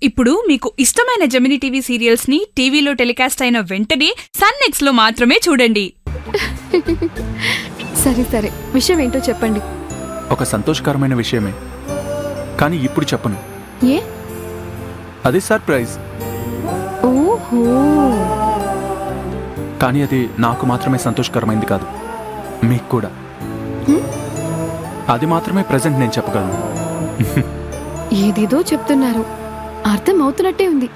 ఇప్పుడు మీకు ఇష్టమైన జెమినీ టీవీ సీరియల్స్ ని టీవీలో టెలికాస్ట్ అయిన వెంటనే సన్ నెక్స్ట్ లో మాత్రమే చూడండి. సరే సరే, విషయం ఏంటో చెప్పండి. ఒక సంతోషకరమైన విషయమే, కానీ ఇప్పుడు చెప్పను. ఏ? అది సర్ప్రైజ్. ఓహో. కానీ అది నాకు మాత్రమే సంతోషకరమైంది కాదు, మీకు కూడా. అది మాత్రమే ప్రెజెంట్ నేను చెప్పగలను. ఏదేదో చెప్తున్నారు, అర్థం అవుతున్నట్టే ఉంది,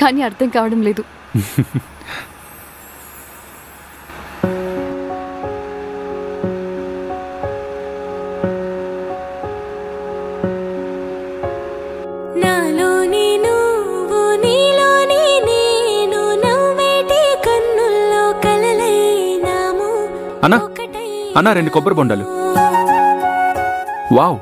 కానీ అర్థం కావడం లేదు. అన్నా అన్నా, 2 కొబ్బరి బొండాలు. వావ్.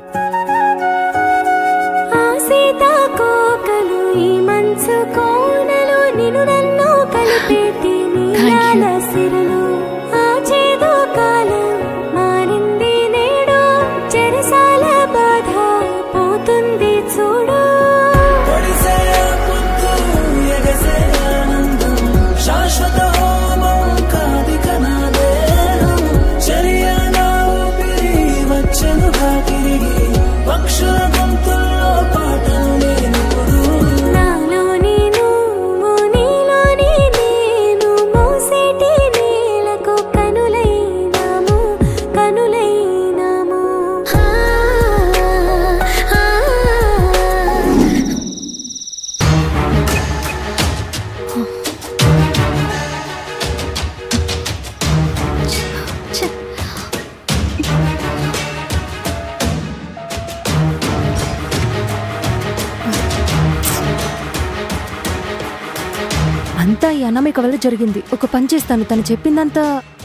అంతా ఈ అనామిక వల్ల జరిగింది. ఒక పని చేస్తాను, తను చెప్పిందంతా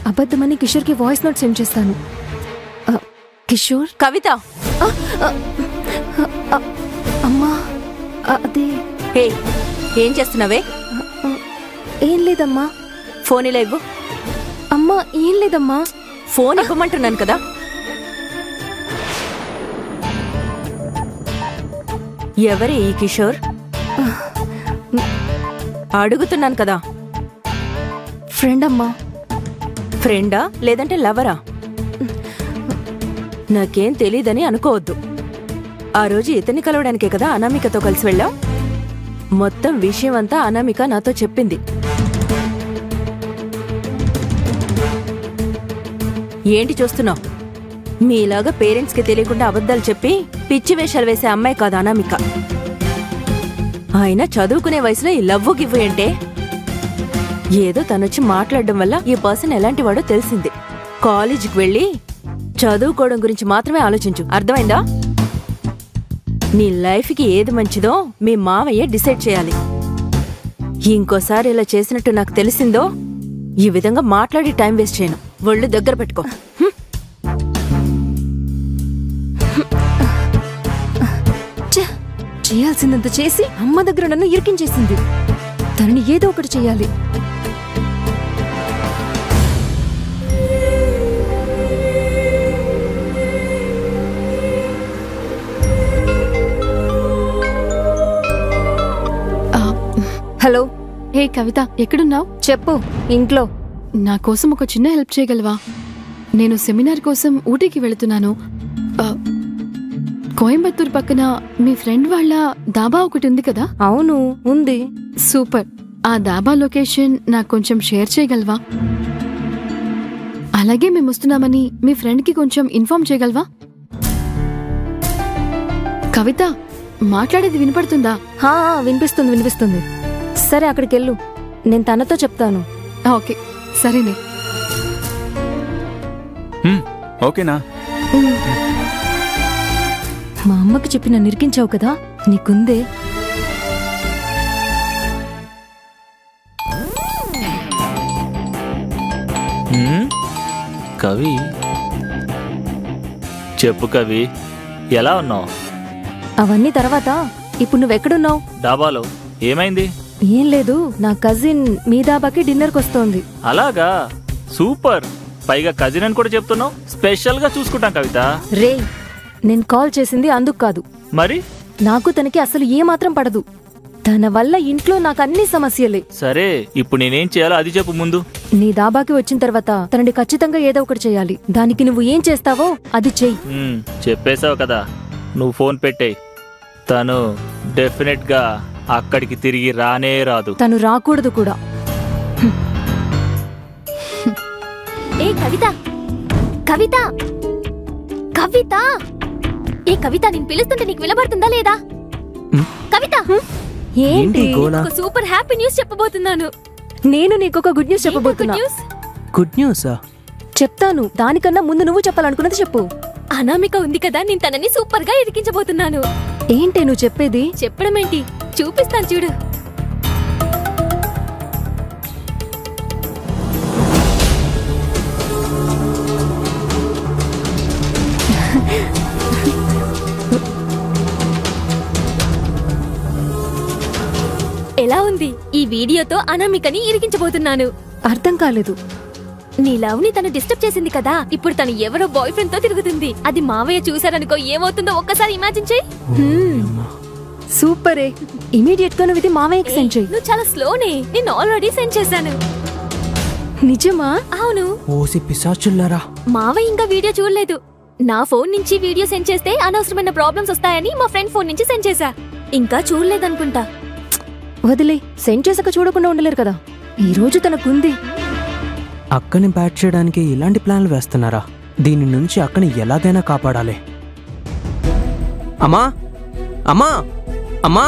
అబద్ధమని కిషోర్కి వాయిస్ నోట్ సెండ్ చేస్తాను. కిషోర్. కవిత. అమ్మా అదే. ఏం చేస్తున్నావే? ఏం లేదమ్మా. ఫోన్ ఇలా ఇవ్వు. అమ్మా ఏం లేదమ్మా. ఫోన్ ఇవ్వమంటున్నాను కదా. ఎవరే ఈ కిషోర్? అడుగుతున్నాను కదా. ఫ్రెండ్ అమ్మా. ఫ్రెండా లేదంటే లవరా? నాకేం తెలీదని అనుకోవద్దు. ఆ రోజు ఇతన్ని కలవడానికే కదా అనామికతో కలిసి వెళ్ళాం. మొత్తం విషయం అంతా అనామిక నాతో చెప్పింది. ఏంటి చూస్తున్నావు? మీలాగా పేరెంట్స్కి తెలియకుండా అబద్ధాలు చెప్పి పిచ్చి వేషాలు వేసే అమ్మాయి కాదు అనామిక. ఆయన చదువుకునే వయసులో ఈ లవ్వు గివ్వు అంటే ఏదో తనొచ్చి మాట్లాడడం వల్ల ఈ పర్సన్ ఎలాంటి వాడో తెలిసింది. కాలేజీకి వెళ్ళి చదువుకోవడం గురించి మాత్రమే ఆలోచించు, అర్థమైందా? నీ లైఫ్కి ఏది మంచిదో మీ మావయ్య డిసైడ్ చేయాలి. ఇంకోసారి ఇలా చేసినట్టు నాకు తెలిసిందో ఈ విధంగా మాట్లాడి టైం వేస్ట్ చేయను. ఒళ్ళు దగ్గర పెట్టుకో. చేయాల్సిందంత చేసి అమ్మ దగ్గర నన్ను ఇరికించేసింది. తనని ఏదో ఒకటి చెయ్యాలి. హలో. హే కవిత, ఎక్కడున్నావు? చెప్పు. ఇంట్లో. నా కోసం ఒక చిన్న హెల్ప్ చేయగలవా? నేను సెమినార్ కోసం ఊటీకి వెళుతున్నాను. కోయంబత్తూర్ పక్కన మీ ఫ్రెండ్ వాళ్ళ దాబా ఒకటి ఉంది కదా? అవును, ఉంది. సూపర్. ఆ దాబా లొకేషన్ నాకు కొంచెం షేర్ చేయగలవా? అలాగే మేము వస్తున్నామని మీ ఫ్రెండ్కి కొంచెం ఇన్ఫార్మ్ చేయగలవా? కవిత, మాట్లాడేది వినపడుతుందా? వినిపిస్తుంది వినిపిస్తుంది. సరే, అక్కడికి వెళ్ళు, నేను తనతో చెప్తాను. ఓకే, సరేనే. ఓకేనా? మా అమ్మకి చెప్పి నన్ను ఇరికించావు కదా, నీకుందే. కవి, చెప్పు కవి, ఎలా ఉన్నావు? అవన్నీ తర్వాత, ఇప్పుడు నువ్వెక్కడున్నావు? డాబాలో. ఏమైంది? ఏం లేదు, నా కజిన్ మీ దాబాకి డిన్నర్కి వస్తోంది. అలాగా, సూపర్. పైగా కజిన్ అని కూడా చెప్తున్నావు. స్పెషల్ గా చూసుకుంటాం కవిత. రే, నేను కాల్ చేసింది అందుకు కాదు. మరి? నాకు తనకి అసలు ఏమాత్రం పడదు. తన వల్ల ఇంట్లో నాకు అన్ని సమస్యలే. సరే ఇప్పుడు నేనేం చేయాలో అది చెప్పు ముందు. నీ దాబాకి వచ్చిన తర్వాత తనని ఖచ్చితంగా ఏదో ఒకటి చేయాలి. దానికి నువ్వు ఏం చేస్తావో అది చెయ్యి. చెప్పేశావు కదా, నువ్వు ఫోన్ పెట్టేయ్. తను డెఫినెట్ గా అక్కడికి తిరిగి రానే రాదు. తను రాకూడదు కూడా. ఏ కవిత, కవిత, కవిత, ఏ కవిత, నేను పిలుస్తుంటే నీకు వినబడుతుందా లేదా? కవిత, ఏంటి? ఒక సూపర్ హ్యాపీ న్యూస్ చెప్పబోతున్నాను. నేను నీకొక గుడ్ న్యూస్ చెప్పబోతున్నా. గుడ్ న్యూసా? చెప్తాను, దానికన్నా ముందు నువ్వు చెప్పాలనుకున్నది చెప్పు. అనామిక ఉంది కదా, నేను తనని సూపర్ గా ఇరికించబోతున్నాను. ఏంటి నువ్వు చెప్పేది? చెప్పడం ఏంటి, చూపిస్తాను చూడు. ఎలా ఉంది? ఈ వీడియోతో అనామికని ఇరికించబోతున్నాను. అర్థం కాలేదు. నీ లవ్ ని తను డిస్టర్బ్ చేసింది కదా, ఇప్పుడు తను ఎవరో బాయ్ ఫ్రెండ్ తో తిరుగుతుంది. అది మావయ్య చూసారనుకో, ఏమవుతుందో ఒక్కసారి ఇమాజిన్ చెయ్యి. సూపరే. ఇమీడియట్ గా నువ్వు ఇది మావయ్యకి సెండ్ చెయ్యి. నువ్వు చాలా స్లోనే, నేను ఆల్రెడీ సెండ్ చేశాను. నిజమా? అవును. ఓసి పిశాచుల్లారా, మావయ్య ఇంకా వీడియో చూడలేదు. నా ఫోన్ నుంచి వీడియో సెండ్ చేస్తే అనవసరమైన ప్రాబ్లమ్స్ వస్తాయని మా ఫ్రెండ్ ఫోన్ నుంచి సెండ్ చేశా. ఇంకా చూడలేదనుకుంటా. వదిలే, సెండ్ చేసాక చూడకుండా ఉండలేరు కదా. ఈ రోజు తనకుంది. అక్కని బ్యాట్ చేయడానికి ఇలాంటి ప్లాన్లు వేస్తున్నారా? దీని నుంచి అక్కని ఎలాగైనా కాపాడాలి. అమ్మా, అమ్మా, అమ్మా.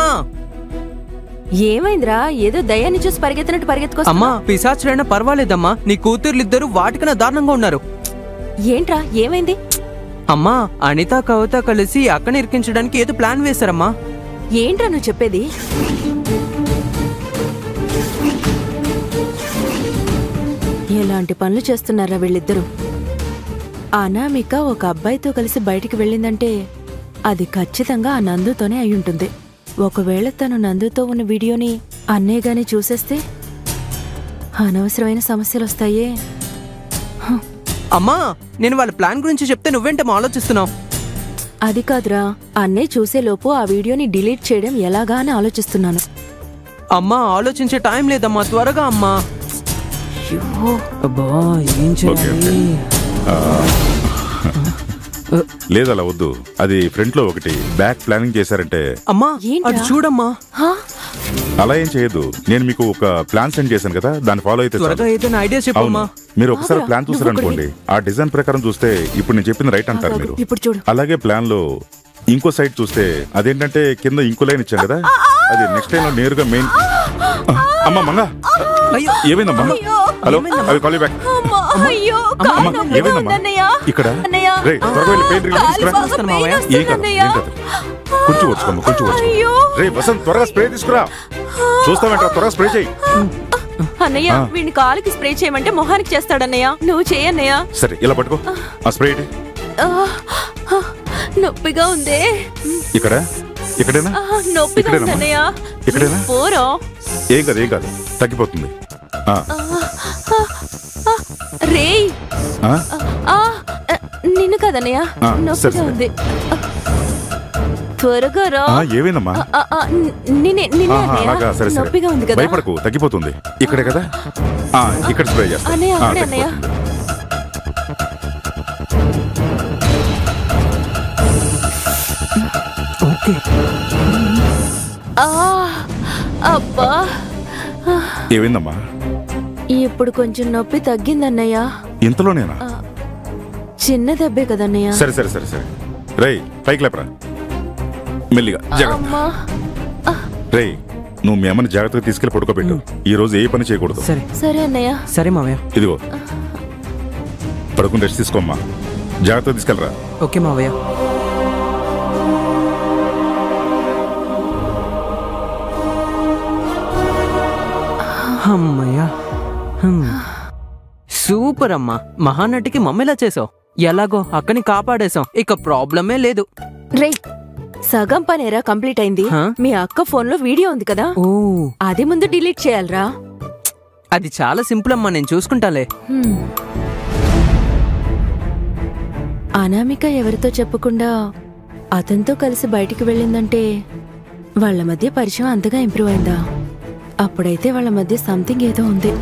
ఏమైందిరా? ఏదో దయ్యాన్ని చూసి పరిగెత్తినట్టు పరిగెత్తుకొస్తా. అమ్మా, పిశాచులైనా పర్వాలేదమ్మా, నీ కూతుర్లిద్దరూ వాటికన్నా దారుణంగా ఉన్నారు. ఏంట్రా, ఏమైంది? అమ్మా, అనిత కవిత కలిసి అక్కని ఇరికించడానికి ఏదో ప్లాన్ వేశారమ్మా. ఏంట్రా నువ్వు చెప్పేది? ఎలాంటి పనులు చేస్తున్నారా వీళ్ళిద్దరూ? అనామిక ఒక అబ్బాయితో కలిసి బయటికి వెళ్ళిందంటే అది ఖచ్చితంగా ఆ నందుతోనే అయ్యుంటుంది. ఒకవేళ తను నందుతో ఉన్న వీడియోని అన్నయ్యగానే చూసేస్తే అనవసరమైన సమస్యలు వస్తాయే. అమ్మా, నేను వాళ్ళ ప్లాన్ గురించి చెప్తే నువ్వేంటమ్మా ఆలోచిస్తున్నావు? అది కాదురా, అన్నయ్య చూసేలోపు ఆ వీడియోని డిలీట్ చేయడం ఎలాగా అని ఆలోచిస్తున్నాను. అమ్మా, ఆలోచించే టైం లేదమ్మా, త్వరగా అమ్మా. అబ్బా, ఏం చేయాలి? లేదు, అలా వద్దు. అది ఫ్రంట్ లో ఒకటి, బ్యాక్ ప్లానింగ్ చేశారంటే. అమ్మా, అది చూడమ్మా. అలా ఏం చేయదు. నేను మీకు ఒక ప్లాన్ సెండ్ చేశాను కదా, దాన్ని ఫాలో అయితే త్వరగా ఏదైనా ఐడియా చెప్పమ్మా. మీరు ఒకసారి ప్లాన్ చూసారనుకోండి, ఆ డిజైన్ ప్రకారం చూస్తే ఇప్పుడు నేను చెప్పింది రైట్ అంటారు మీరు. ఇప్పుడు చూడు. అలాగే ప్లాన్ లో ఇంకో సైడ్ చూస్తే అదేంటంటే కింద ఇంకో లైన్ ఇచ్చాను కదా, అది నెక్స్ట్ లైన్ లో నేరుగా మెయిన్. అమ్మా మంగా, ఏమైందమ్మా? హలో, అవి కాల్ బ్యాక్. ఏమైందమ్మా? ఇక్కడ రే, త్వరగా వెళ్ళి పెయిన్ రిలీఫ్ తీసుకురా. ఏం కాదు, ఏం కాదు. కొంచెం వచ్చుకోమ్మా, కొంచెం వచ్చుకో. రే వసంత్, త్వరగా స్ప్రే తీసుకురా. చూస్తామంట, త్వరగా స్ప్రే చేయి. అన్నయ్య, వీడిని కాలుకి స్ప్రే చేయమంటే మొహానికి చేస్తాడన్నయ్య. నువ్వు చేయన్నయ్య. సరే, ఇలా పట్టుకో. ఆ స్ప్రే ఏంటి? నొప్పిగా ఉందే. ఇక్కడ ఇక్కడేనా? నొప్పిగా ఉందన్నయ్య. ఇక్కడేనా? పోరా. ఏం కాదు, ఏం కాదు, తగ్గిపోతుంది. రేయ్, నిన్ను కదన్నయ్య, నొప్పిగా ఉంది. త్వరగా రా. ఏమైందమ్మా? అలాగా, సరే సరే, నొప్పిగా ఉంది కదా. భయపడకు, తగ్గిపోతుంది. ఇక్కడే కదా, ఇక్కడ స్ప్రే చేస్తా. ఓకే. అబ్బా, ఏమైందమ్మా? ఇప్పుడు కొంచెం నొప్పి తగ్గిందన్నయ్య. ఇంతలోనేనా? చిన్న దెబ్బే కదన్నయ్య. సరే సరే సరే సరే. రేయ్, పైకి లేపరా, మెల్లిగా, జాగ్రత్త. రేయ్, నువ్వు మీ అమ్మని జాగ్రత్తగా తీసుకెళ్లి పడుకోబెట్టు. ఈ రోజు ఏ పని చేయకూడదు. సరే సరే అన్నయ్య. సరే మావయ్య. ఇదిగో పడుకుని రెస్ట్ తీసుకోమ్మా, జాగ్రత్తగా తీసుకెళ్ళరా. ఓకే మావయ్య. అమ్మయ్యా, సూపర్ అమ్మా. మహానటికి మమ్మీలా చేసావు. ఎలాగో అక్కని కాపాడేశాం, ఇక ప్రాబ్లమే లేదు. రే, సగం పనేరా కంప్లీట్ అయింది. మీ అక్క ఫోన్ లో వీడియో ఉంది కదా, అది ముందు డిలీట్ చేయాలరా. అది చాలా సింపుల్ అమ్మా, నేను చూసుకుంటాలే. అనామిక ఎవరితో చెప్పకుండా అతనితో కలిసి బయటికి వెళ్ళిందంటే వాళ్ళ మధ్య పరిచయం అంతగా ఇంప్రూవ్ అయిందా? అప్పుడైతే వాళ్ళ మధ్య సంథింగ్ ఏదో ఉంది.